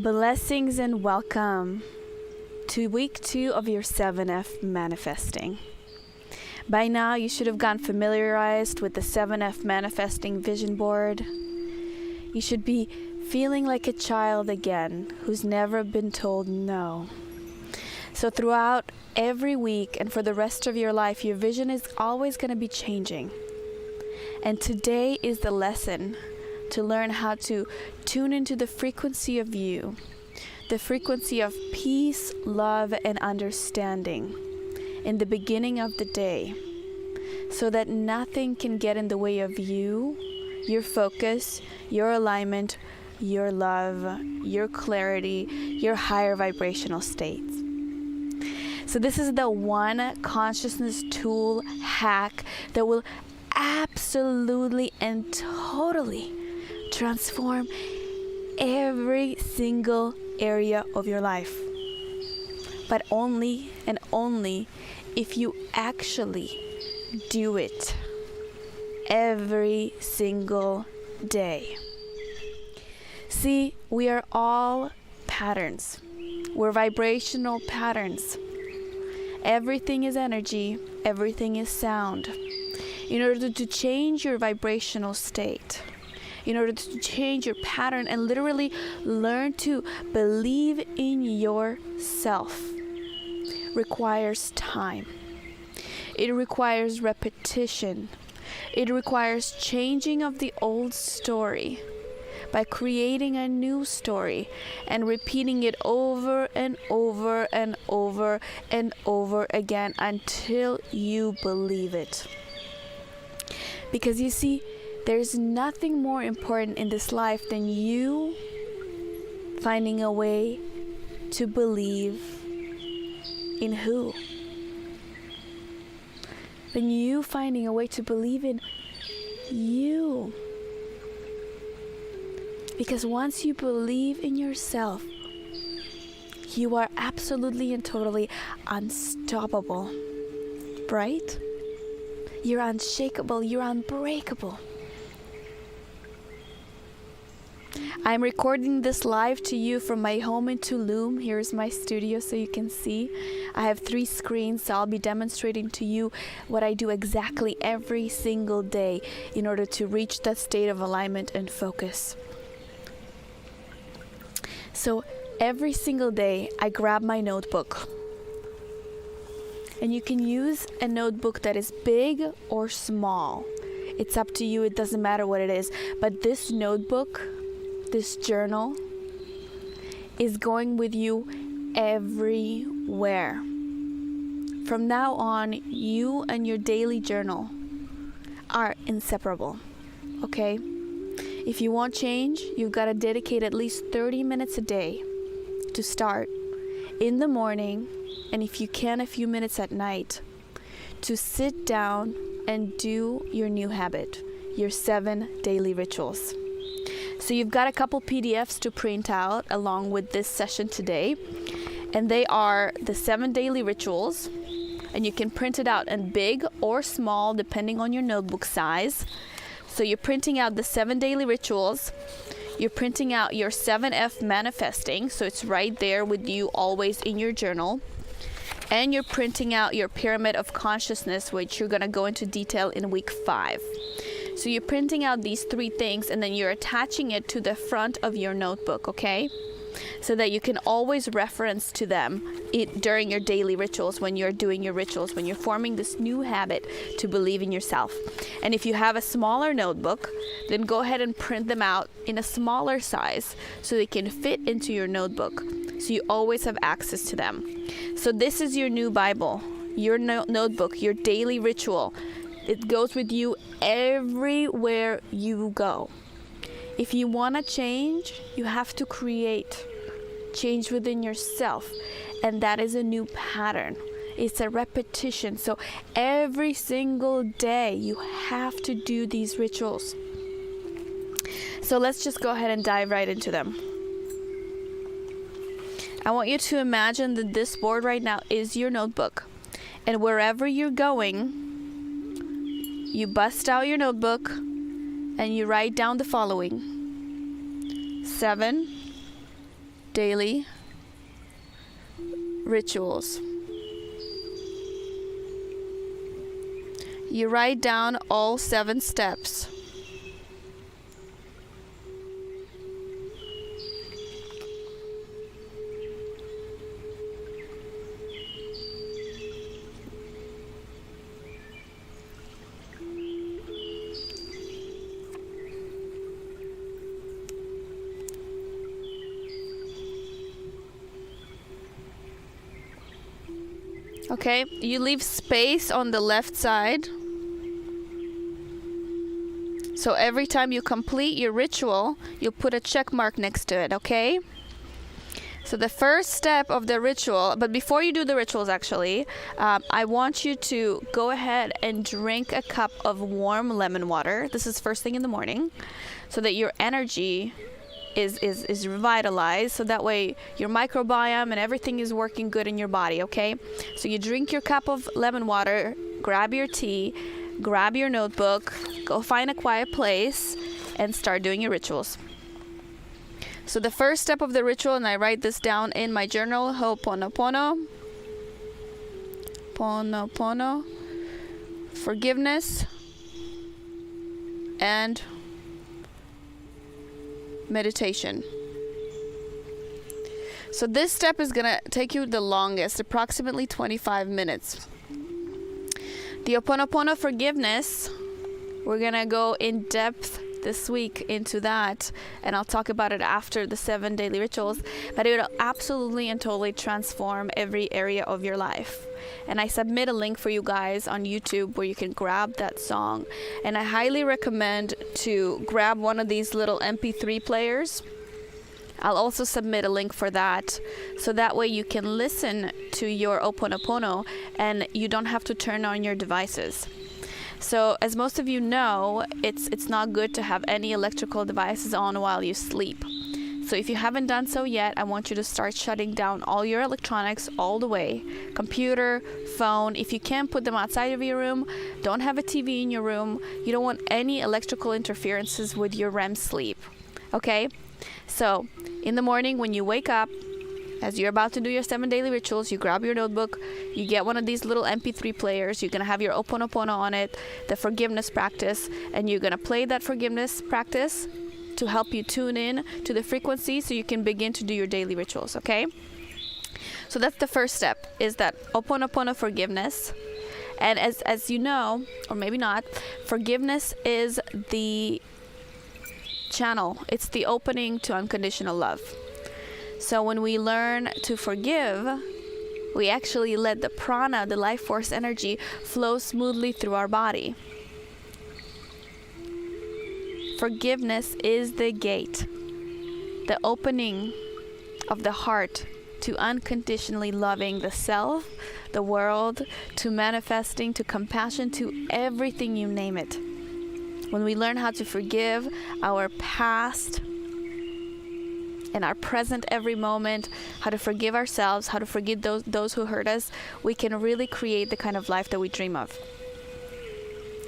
Blessings and welcome to week 2 of your 7F manifesting. By now, you should have gotten familiarized with the 7F manifesting vision board. You should be feeling like a child again who's never been told no. So throughout every week and for the rest of your life, your vision is always going to be changing. And today is the lesson to learn how to tune into the frequency of you, the frequency of peace, love, and understanding in the beginning of the day, so that nothing can get in the way of you, your focus, your alignment, your love, your clarity, your higher vibrational states. So this is the one consciousness tool hack that will absolutely and totally transform every single area of your life. But only and only if you actually do it every single day. See, we are all patterns. We're vibrational patterns. Everything is energy. Everything is sound. In order to change your vibrational state, in order to change your pattern and literally learn to believe in yourself, requires time. It requires repetition. It requires changing of the old story by creating a new story and repeating it over and over and over and over again until you believe it. Because you see, there's nothing more important in this life than you finding a way to believe in who? Than you finding a way to believe in you. Because once you believe in yourself, you are absolutely and totally unstoppable, right? You're unshakable, you're unbreakable. I'm recording this live to you from my home in Tulum. Here's my studio so you can see. I have 3 screens, so I'll be demonstrating to you what I do exactly every single day in order to reach that state of alignment and focus. So every single day I grab my notebook. And you can use a notebook that is big or small. It's up to you, it doesn't matter what it is. But this notebook, this journal, is going with you everywhere. From now on, you and your daily journal are inseparable, okay? If you want change, you've got to dedicate at least 30 minutes a day to start in the morning, and if you can, a few minutes at night, to sit down and do your new habit, your 7 daily rituals. So you've got a couple PDFs to print out along with this session today, and they are the 7 daily rituals, and you can print it out in big or small depending on your notebook size. So you're printing out the 7 daily rituals, you're printing out your 7F manifesting, so it's right there with you always in your journal, and you're printing out your pyramid of consciousness, which you're going to go into detail in week 5. So you're printing out these 3 things and then you're attaching it to the front of your notebook, okay? So that you can always reference to them during your daily rituals, when you're doing your rituals, when you're forming this new habit to believe in yourself. And if you have a smaller notebook, then go ahead and print them out in a smaller size so they can fit into your notebook, so you always have access to them. So this is your new Bible, your notebook, your daily ritual. It goes with you everywhere you go. If you want to change, you have to create change within yourself. And that is a new pattern. It's a repetition. So every single day, you have to do these rituals. So let's just go ahead and dive right into them. I want you to imagine that this board right now is your notebook. And wherever you're going, you bust out your notebook and you write down the following: 7, daily rituals. You write down all 7 steps. Okay, you leave space on the left side. So every time you complete your ritual, you'll put a check mark next to it, okay? So the first step of the ritual, but before you do the rituals actually, I want you to go ahead and drink a cup of warm lemon water. This is first thing in the morning, so that your energy is revitalized, so that way your microbiome and everything is working good in your body, okay? So you drink your cup of lemon water, grab your tea, grab your notebook, go find a quiet place, and start doing your rituals. So the first step of the ritual, and I write this down in my journal, Ho'oponopono. Ponopono. Forgiveness. And meditation. So this step is going to take you the longest, approximately 25 minutes. The Ho'oponopono forgiveness, we're going to go in depth this week into that, and I'll talk about it after the 7 daily rituals, but it will absolutely and totally transform every area of your life. And I submit a link for you guys on YouTube where you can grab that song, and I highly recommend to grab one of these little MP3 players. I'll also submit a link for that, so that way you can listen to your Ho'oponopono and you don't have to turn on your devices. So as most of you know, it's not good to have any electrical devices on while you sleep. So if you haven't done so yet, I want you to start shutting down all your electronics all the way. Computer, phone, if you can't put them outside of your room, don't have a TV in your room. You don't want any electrical interferences with your REM sleep. Okay? So in the morning when you wake up, as you're about to do your 7 daily rituals, you grab your notebook, you get one of these little MP3 players, you're going to have your Ho'oponopono on it, the forgiveness practice, and you're going to play that forgiveness practice to help you tune in to the frequency so you can begin to do your daily rituals, okay? So that's the first step, is that Ho'oponopono forgiveness. And as you know, or maybe not, forgiveness is the channel. It's the opening to unconditional love. So when we learn to forgive, we actually let the prana, the life force energy, flow smoothly through our body. Forgiveness is the gate, the opening of the heart to unconditionally loving the self, the world, to manifesting, to compassion, to everything, you name it. When we learn how to forgive our past and our present every moment, how to forgive ourselves, how to forgive those who hurt us, we can really create the kind of life that we dream of.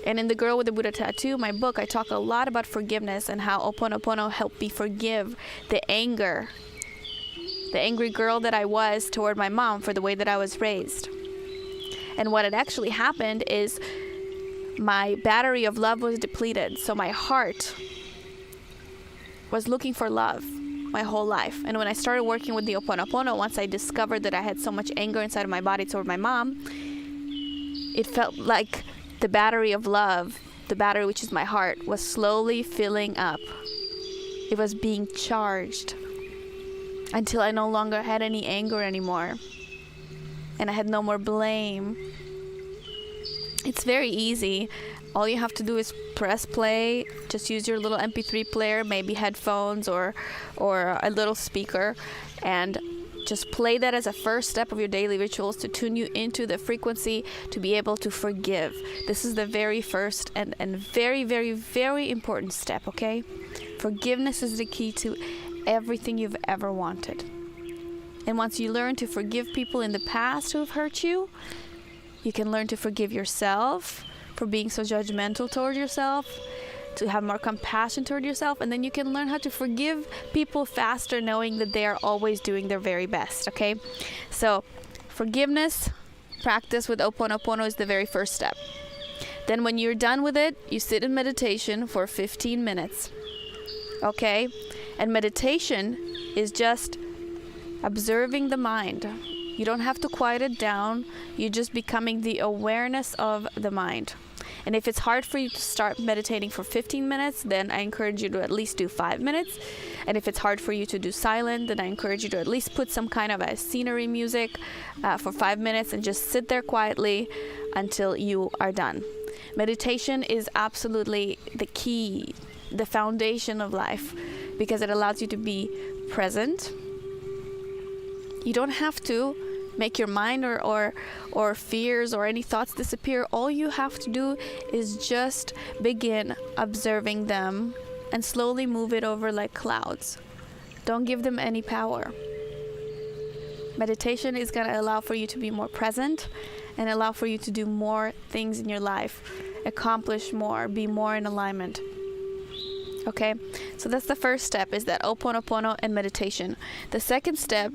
And in The Girl with the Buddha Tattoo, my book, I talk a lot about forgiveness and how Ho'oponopono helped me forgive the angry girl that I was toward my mom for the way that I was raised. And what had actually happened is my battery of love was depleted, so my heart was looking for love my whole life. And when I started working with the Ho'oponopono, once I discovered that I had so much anger inside of my body toward my mom, it felt like the battery of love, the battery which is my heart, was slowly filling up. It was being charged until I no longer had any anger anymore, and I had no more blame. It's very easy. All you have to do is press play, just use your little MP3 player, maybe headphones or a little speaker, and just play that as a first step of your daily rituals to tune you into the frequency to be able to forgive. This is the very first and very, very, very important step, okay? Forgiveness is the key to everything you've ever wanted. And once you learn to forgive people in the past who have hurt you, you can learn to forgive yourself for being so judgmental toward yourself. to have more compassion toward yourself, and then you can learn how to forgive people faster, knowing that they are always doing their very best. Okay, so forgiveness practice with Ho'oponopono is the very first step. Then when you're done with it, you sit in meditation for 15 minutes. Okay, and meditation is just observing the mind. You don't have to quiet it down. You're just becoming the awareness of the mind. And if it's hard for you to start meditating for 15 minutes, then I encourage you to at least do 5 minutes. And if it's hard for you to do silent, then I encourage you to at least put some kind of a scenery music for 5 minutes and just sit there quietly until you are done. Meditation is absolutely the key, the foundation of life, because it allows you to be present. You don't have to make your mind or fears or any thoughts disappear. All you have to do is just begin observing them and slowly move it over like clouds. Don't give them any power. Meditation is going to allow for you to be more present and allow for you to do more things in your life, accomplish more, be more in alignment. Okay, so that's the first step, is that Ho'oponopono and meditation. The second step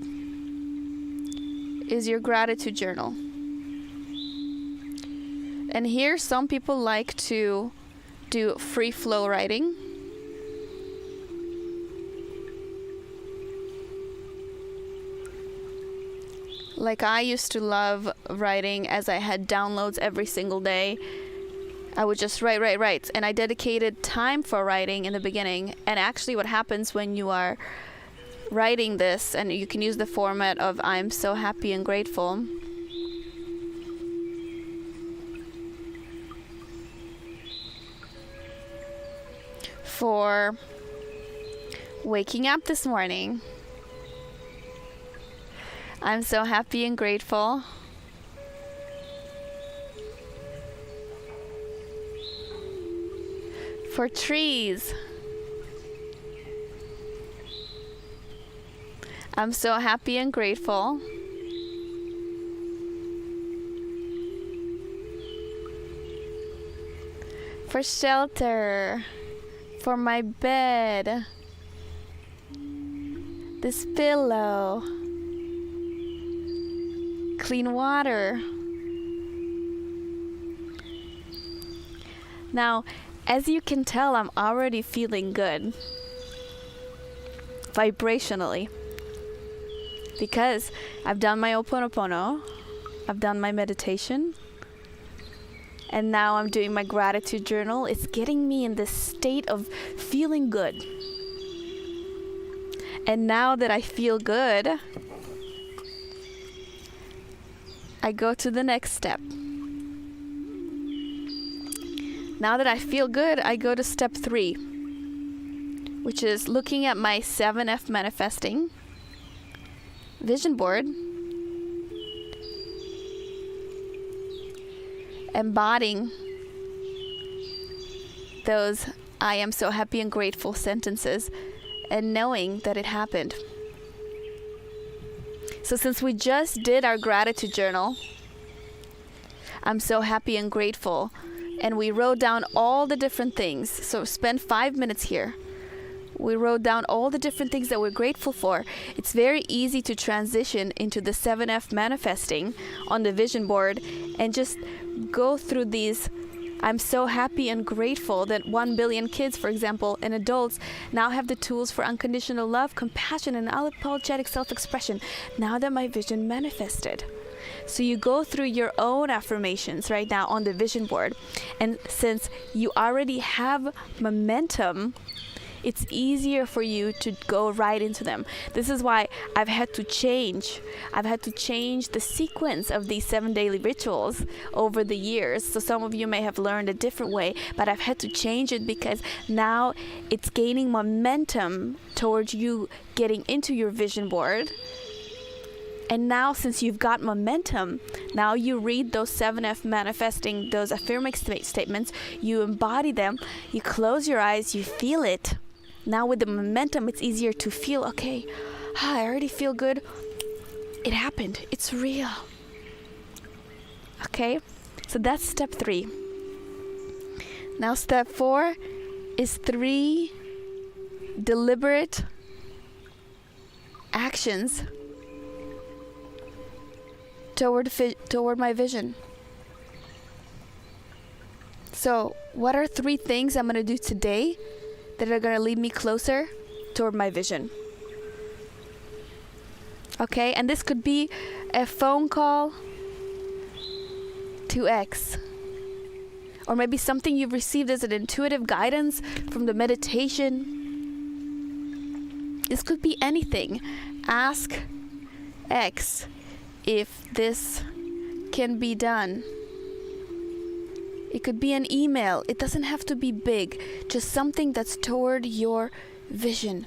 is your gratitude journal. And here some people like to do free flow writing. Like I used to love writing, as I had downloads every single day. I would just write. And I dedicated time for writing in the beginning. And actually what happens when you are writing this, and you can use the format of I'm so happy and grateful. For waking up this morning. I'm so happy and grateful for trees. I'm so happy and grateful for shelter, for my bed, this pillow, clean water. Now, as you can tell, I'm already feeling good vibrationally, because I've done my Ho'oponopono, I've done my meditation, and now I'm doing my gratitude journal. It's getting me in this state of feeling good. And now that I feel good, I go to the next step. Now that I feel good, I go to step 3, which is looking at my 7F manifesting vision board, embodying those I am so happy and grateful sentences, and knowing that it happened. So since we just did our gratitude journal, I'm so happy and grateful, and we wrote down all the different things. So spend 5 minutes here. We wrote down all the different things that we're grateful for. It's very easy to transition into the 7F manifesting on the vision board and just go through these. I'm so happy and grateful that 1 billion kids, for example, and adults now have the tools for unconditional love, compassion, and unapologetic self-expression now that my vision manifested. So you go through your own affirmations right now on the vision board. And since you already have momentum, it's easier for you to go right into them. This is why I've had to change the sequence of these 7 daily rituals over the years. So some of you may have learned a different way, but I've had to change it because now it's gaining momentum towards you getting into your vision board. And now, since you've got momentum, now you read those 7F manifesting, those affirming statements, you embody them, you close your eyes, you feel it. Now with the momentum, it's easier to feel, okay, I already feel good. It happened. It's real. Okay, so that's step 3. Now step 4 is 3 deliberate actions toward my vision. So, what are 3 things I'm going to do today that are going to lead me closer toward my vision? Okay, and this could be a phone call to X. Or maybe something you've received as an intuitive guidance from the meditation. This could be anything. Ask X if this can be done. It could be an email. It doesn't have to be big. Just something that's toward your vision.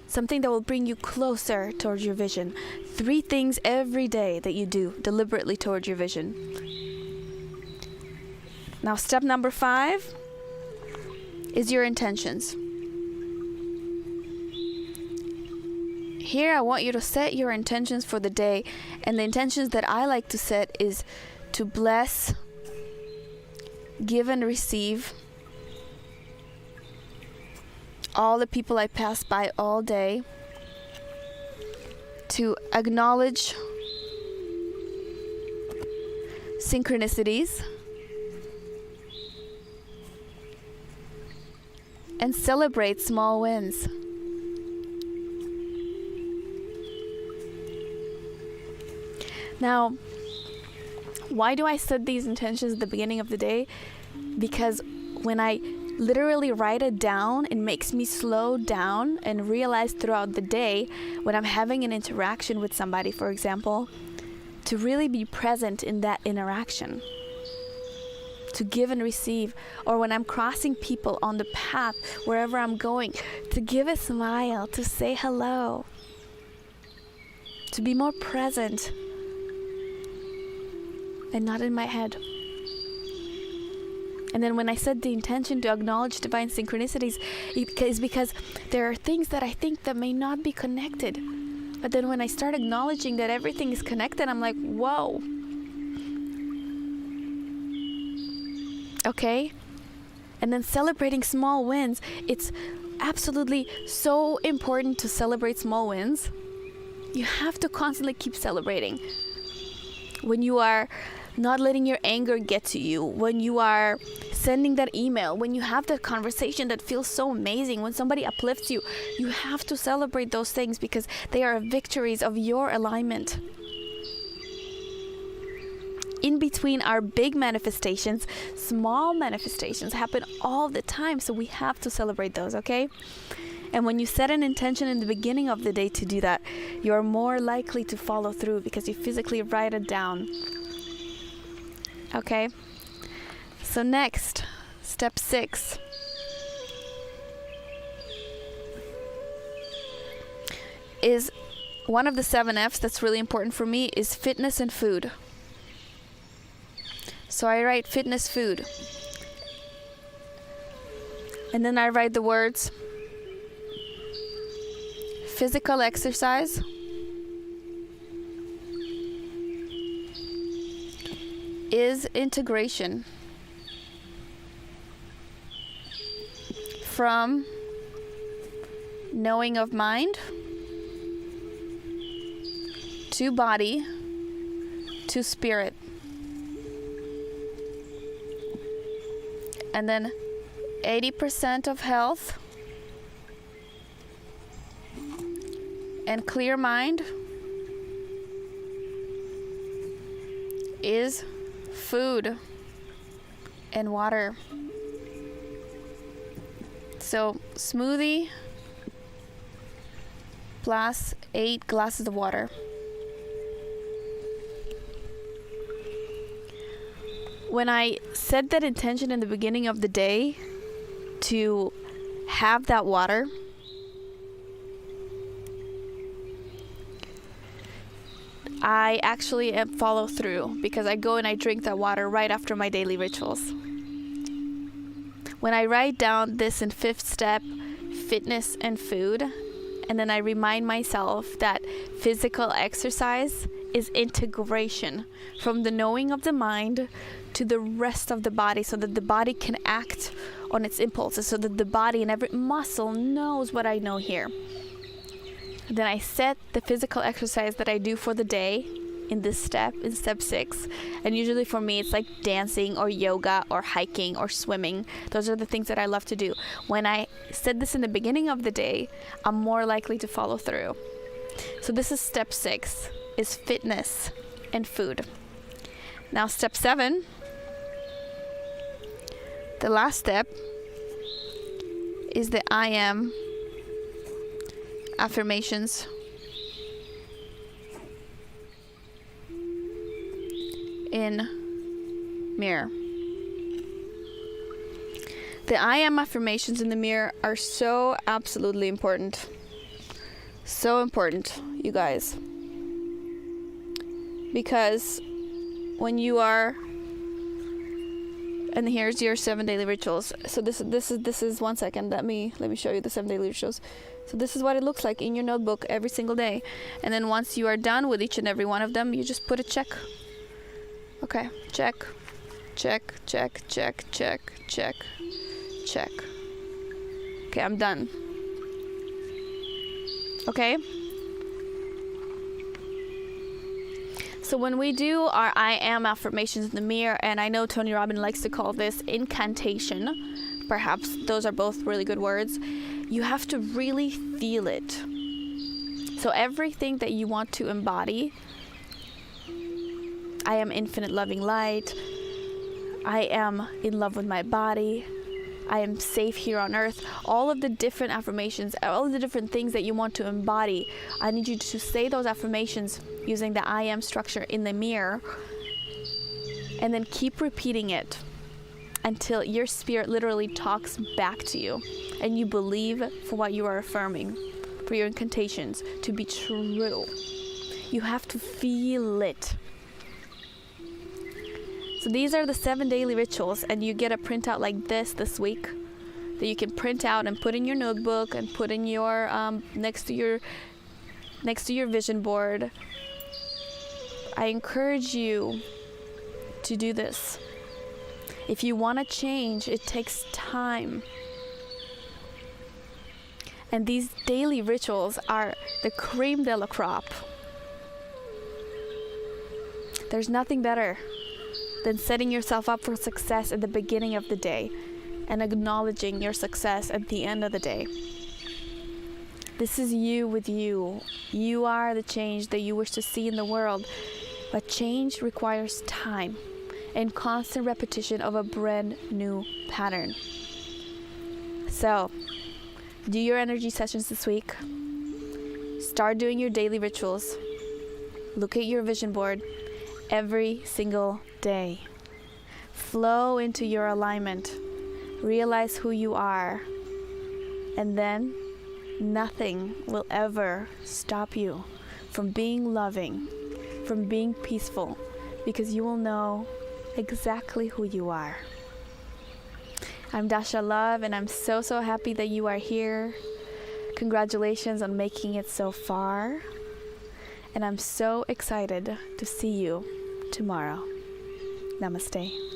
Something that will bring you closer towards your vision. 3 things every day that you do deliberately towards your vision. Now, step number 5 is your intentions. Here, I want you to set your intentions for the day. And the intentions that I like to set is to bless, give and receive all the people I pass by all day, to acknowledge synchronicities, and celebrate small wins. Now, why do I set these intentions at the beginning of the day? Because when I literally write it down, it makes me slow down and realize throughout the day when I'm having an interaction with somebody, for example, to really be present in that interaction, to give and receive, or when I'm crossing people on the path wherever I'm going, to give a smile, to say hello, to be more present and not in my head. And then when I set the intention to acknowledge divine synchronicities, it's because there are things that I think that may not be connected. But then when I start acknowledging that everything is connected, I'm like, whoa. Okay? And then celebrating small wins. It's absolutely so important to celebrate small wins. You have to constantly keep celebrating. When you are not letting your anger get to you, when you are sending that email, when you have that conversation that feels so amazing, when somebody uplifts you, you have to celebrate those things because they are victories of your alignment. In between our big manifestations, small manifestations happen all the time, so we have to celebrate those, okay? And when you set an intention in the beginning of the day to do that, you're more likely to follow through because you physically write it down. Okay? So next, step 6. Is one of the 7 F's that's really important for me is fitness and food. So I write fitness food. And then I write the words physical exercise, is integration from knowing of mind to body to spirit. And then 80% of health and clear mind is food and water. So smoothie plus 8 glasses of water. When I set that intention in the beginning of the day to have that water, I actually follow through because I go and I drink that water right after my daily rituals. When I write down this in 5th step, fitness and food, And then I remind myself that physical exercise is integration from the knowing of the mind to the rest of the body, so that the body can act on its impulses, so that the body and every muscle knows what I know here. Then I set the physical exercise that I do for the day in this step, in step 6. And usually for me, it's like dancing or yoga or hiking or swimming. Those are the things that I love to do. When I said this in the beginning of the day, I'm more likely to follow through. So this is step 6, is fitness and food. Now step 7, the last step, is the I am affirmations. In mirror. The I am affirmations in the mirror are so absolutely important. So important, you guys. Because when you are, and here's your 7 daily rituals. So this is 1 second. Let me show you the 7 daily rituals. So this is what it looks like in your notebook every single day. And then once you are done with each and every one of them, you just put a check. Okay, check, check, check, check, check, check, check. Okay, I'm done. Okay? So when we do our I am affirmations in the mirror, and I know Tony Robbins likes to call this incantation, perhaps those are both really good words, you have to really feel it. So everything that you want to embody, I am infinite loving light, I am in love with my body, I am safe here on earth, all of the different affirmations, all of the different things that you want to embody, I need you to say those affirmations using the I am structure in the mirror, and then keep repeating it until your spirit literally talks back to you and you believe for what you are affirming, for your incantations to be true. You have to feel it. So these are the 7 daily rituals, and you get a printout like this week that you can print out and put in your notebook and put in your next to your vision board. I encourage you to do this. If you want to change, it takes time. And these daily rituals are the creme de la crop. There's nothing better than setting yourself up for success at the beginning of the day and acknowledging your success at the end of the day. This is you with you. You are the change that you wish to see in the world. But change requires time and constant repetition of a brand new pattern. So, do your energy sessions this week. Start doing your daily rituals. Look at your vision board every single day. Flow into your alignment. Realize who you are. And then nothing will ever stop you from being loving, from being peaceful, because you will know exactly who you are. I'm Dasha Love, and I'm so happy that you are here. Congratulations on making it so far. And I'm so excited to see you tomorrow. Namaste.